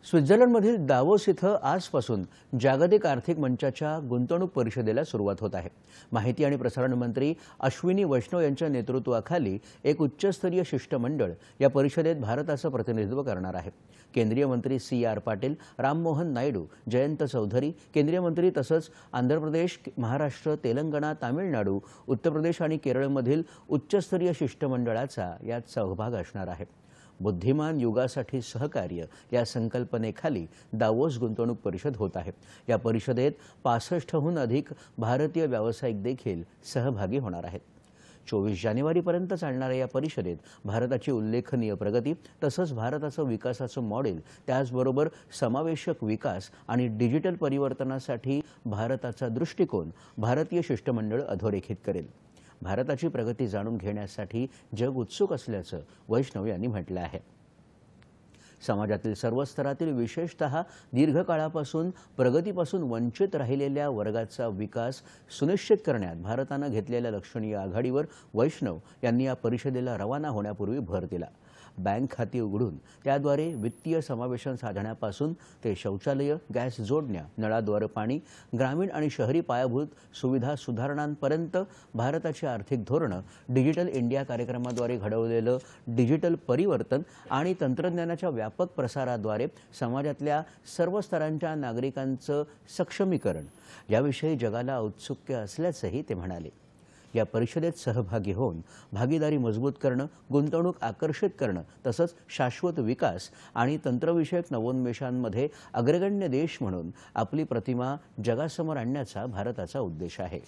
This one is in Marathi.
स्वित्झर्लंडमधील दावोस इथं आजपासून जागतिक आर्थिक मंचाच्या गुंतवणूक परिषदेला सुरुवात होत आहे। माहिती आणि प्रसारण मंत्री अश्विनी वैष्णव यांच्या नेतृत्वाखाली एक उच्चस्तरीय शिष्टमंडळ या परिषदेत भारताचं प्रतिनिधित्व करणार आहे। केंद्रीय मंत्री CR पाटील, राममोहन नायडू, जयंत चौधरी, केंद्रीय मंत्री तसंच आंध्र प्रदेश, महाराष्ट्र, तेलंगणा, तामिळनाडू, उत्तर प्रदेश आणि केरळमधील उच्चस्तरीय शिष्टमंडळाचा यात सहभाग असणार आहे। बुद्धिमान युगासाठी सहकार्य या संकल्पनेखाली दावोस गुंतवणूक परिषद होत आहे। या परिषदेत 65हून अधिक भारतीय व्यावसायिक देखील सहभागी होणार आहेत। 24 जानेवारीपर्यंत चालणाऱ्या या परिषदेत भारताची उल्लेखनीय प्रगती तसंच भारताचं विकासाचं मॉडेल, त्याचबरोबर समावेशक विकास आणि डिजिटल परिवर्तनासाठी भारताचा दृष्टिकोन भारतीय शिष्टमंडळ अधोरेखित करेल। भारताची प्रगती जाणून घेण्यासाठी जग उत्सुक असल्याचं वैष्णव यांनी म्हटलं आहे। समाजातील सर्व स्तरातील, विशेषतः दीर्घकाळापासून प्रगतीपासून वंचित राहिलेल्या वर्गाचा विकास सुनिश्चित करण्यात भारतानं घेतलेल्या लक्षणीय आघाडीवर वैष्णव यांनी या परिषदेला रवाना होण्यापूर्वी भर दिला। बँक खाती उघडून त्याद्वारे वित्तीय समावेशन साधण्यापासून ते शौचालय, गॅस जोडण्या, नळाद्वारे पाणी, ग्रामीण आणि शहरी पायाभूत सुविधा सुधारणांपर्यंत भारताची आर्थिक धोरणं, डिजिटल इंडिया कार्यक्रमाद्वारे घडवलेलं डिजिटल परिवर्तन आणि तंत्रज्ञानाच्या व्यापक प्रसाराद्वारे समाजातल्या सर्व स्तरांच्या नागरिकांचं सक्षमीकरण याविषयी जगाला औत्सुक्य असल्याचंही ते म्हणाले। या परिषदेत सहभागी होऊन भागीदारी मजबूत करणं, गुंतवणूक आकर्षित करणं तसंच शाश्वत विकास आणि तंत्रविषयक नवोन्मेषांमध्ये अग्रगण्य देश म्हणून आपली प्रतिमा जगासमोर आणण्याचा भारताचा उद्देश आहे।